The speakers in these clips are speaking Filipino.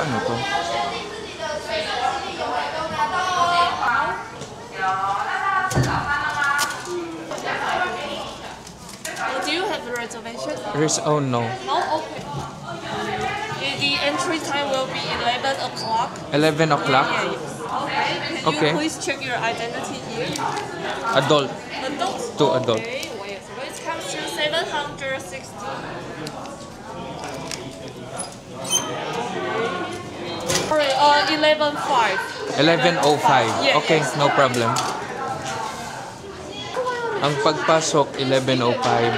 Ano to? Do you have a reservation? Oh no. No? Okay. The entry time will be 11 o'clock. 11 o'clock? Yeah, yes. Okay. Can you please check your identity here? Adult. Adult? Two adult. Okay, wait. So it comes to 760. Sorry, 11.5. 11:05. Yeah, Okay, yes. no problem. Ang pagpasok, 11:05.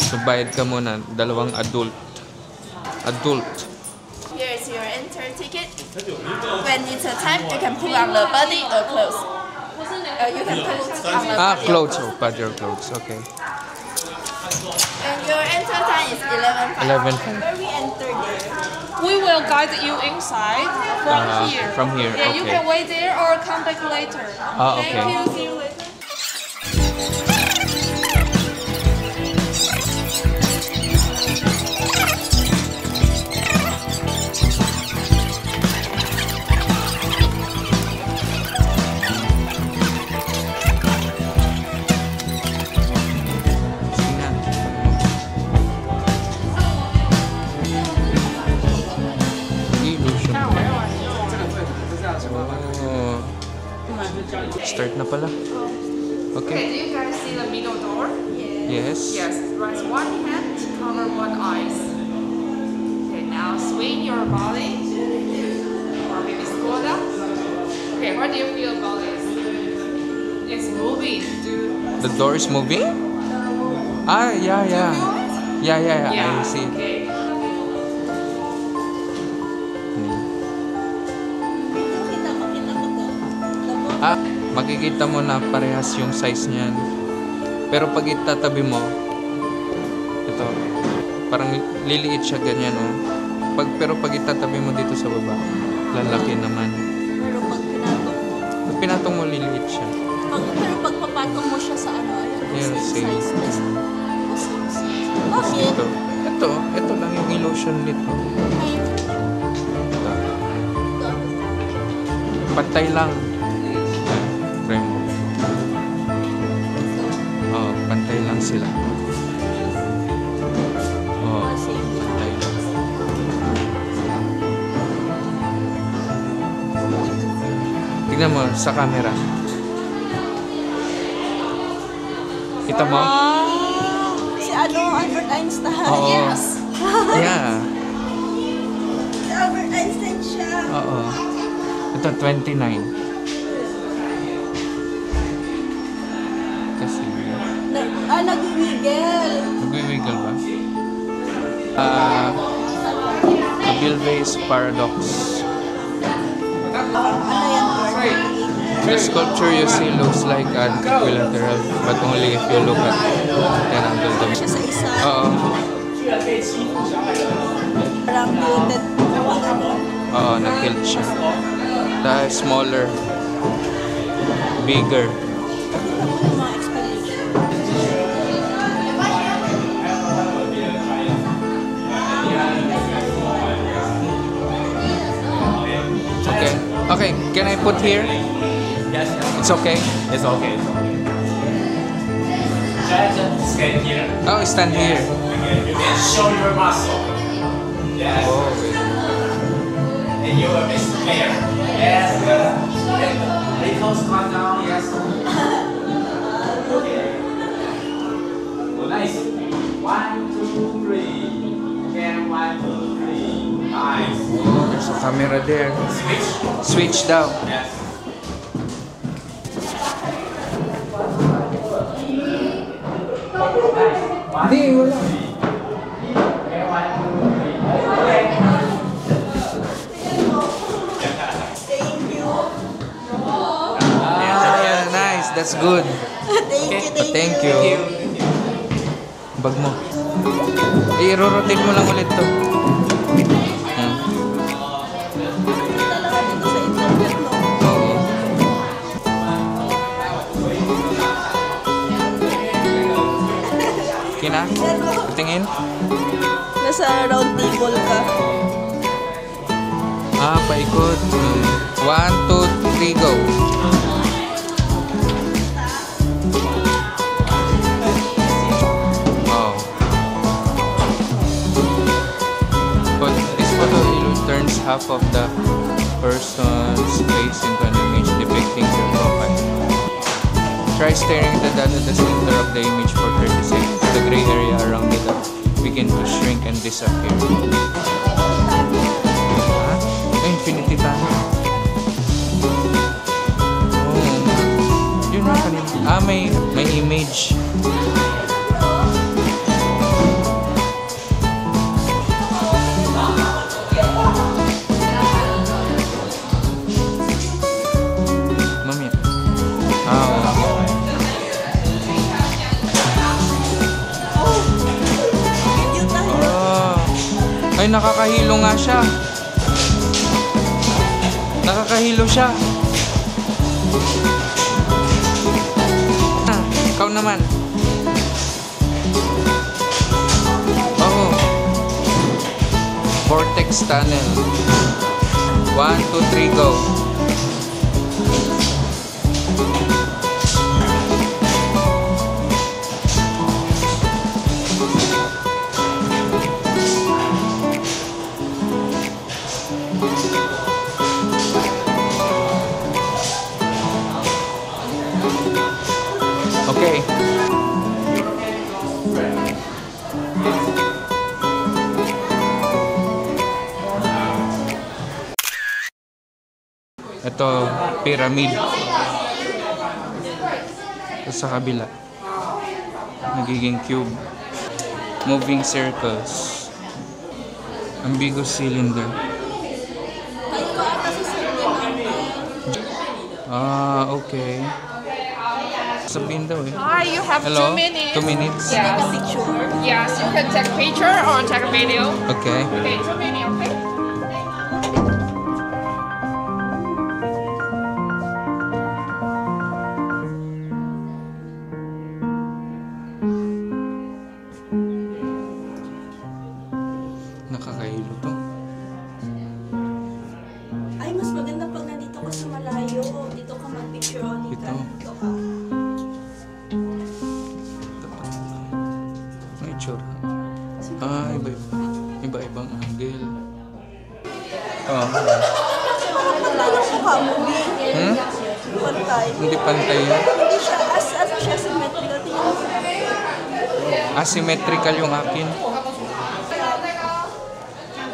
So, bayad ka muna. Dalawang adult. Adult. Here's your enter ticket. When it's a time, you can put on the body or clothes. You can put on the body Clothes. or Oh, put your clothes. Okay. And your enter time is 11.5. 11:05. Where we enter there? We will guide you inside from here. From here, Yeah, you okay. can wait there or come back later. Okay. Thank you. See you later. Start na pala. Okay. Do you guys see the middle door? Yes. Yes. Raise one hand, cover one eyes. Okay, now swing your body. Or maybe squat up. Okay, what do you feel about this? It's moving. The door is moving? Ah, yeah. I see. Okay. Makikita mo na parehas yung size niyan. Pero pag itatabi mo, ito, parang liliit siya ganyan, oh. Pero pag itatabi mo dito sa baba, lalaki naman. Pero pag pinatong mo, liliit siya. Pero pag papatong mo siya sa ano, Yeah, same. size. Bakit? Ito lang yung illusion nito. Pantay lang. Try mo. Pantay lang sila. Pantay lang. Tignan mo sa camera. Kita mo? Si Albert Einstein. Oo. Yes. Yeah. Si Albert Einstein siya. Oo. Ito, 29. Kasi, Nag-wiggle. nagwi-wiggle ba? Abulvase paradox. Ano yan, The sculpture you see looks like an equilateral, but only if you look at the angle of siya sa isa. Oo. Parang tilted. Oo, na-tilt siya. The smaller, bigger. Mga explanation. Okay, can I put here? Yes. It's okay? It's okay. Just stand here. Oh, stand here. You can show your muscle. Yes. Oh, And you will be clear. Yes. Good. Little squat down. Yes. Okay. Oh, nice. 1, 2, 3. Again, 1, 2, 3. Nice. there's a camera there. Switch. Switch daw. Yes. Hindi, wala. Nice. That's good. Thank you. Bag mo. I-rotate mo lang ulit to. Yan. Talaga dito sa internet, no? Oo. Kina? Tingin? Nasa round table ka. paikot. 1, 2, 3, go. Wow. But this photo turns half of the person's face into an image depicting their profile. Try staring at the dot at the center of the image for 30 seconds. The gray area around the dot begin to shrink and disappear. Infinity time. Oh. Yun ang kanina. May image. Mamaya. Ay, nakakahilo nga siya. Nakakahilo siya. Ikaw naman. Oh. Vortex tunnel. 1, 2, 3, go. Okay. Ito, pyramid. Ito sa kabila. Nagiging cube. Moving circles. Ambiguous cylinder. Ah, okay. Sabihin daw eh. Hi, you have Hello? 2 minutes. 2 minutes? Yes. Yes, you can take picture or take a video. Okay. Okay, 2 minutes, okay? Nakakahilo to. Ay, mas maganda pag nandito ka sa malayo. Dito ka mag-picture only ka. Ito. Dito ka. Ang itsura. Ah, iba-ibang angle. Oh. Wala na mukha mo, B. Hmm? Pantay. Hindi pantay yan. Hindi siya, as siya symmetrical. Tingnan mo. Asymmetrical yung akin.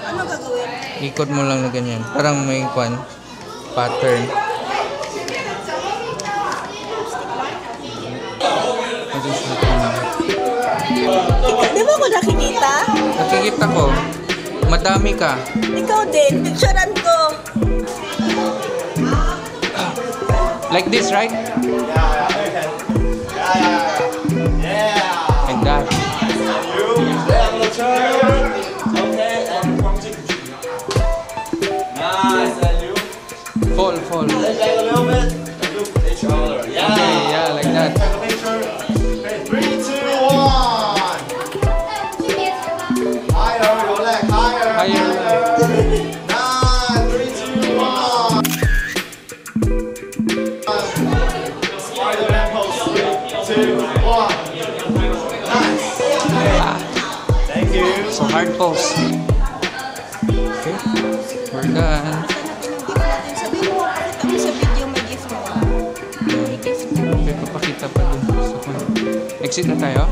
Ano gagawin? Ikot mo lang na ganyan. Parang may pattern. Di ba ako nakikita? Nakikita ko. Madami ka. Ikaw din. Picturean ko. Like this, right? Like that. Fall. Okay, yeah, like that. 3, 2, 1. Higher, your leg, higher. Higher. 9, 3, 2, 1. Spider-Man pose. 3, 2, 1. Nice. Thank you. So hard pose. Okay, we're done. Sabihin mo, pakita mo sa video may gift mo. May gift mo. Okay, papakita pa dun. Exit na tayo.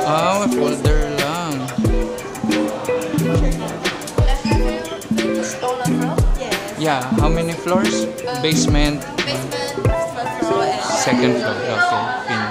Ah, may folder lang. Stolen from? Yes. Yeah, how many floors? Basement, Basement, first row, and second floor. Okay, finish.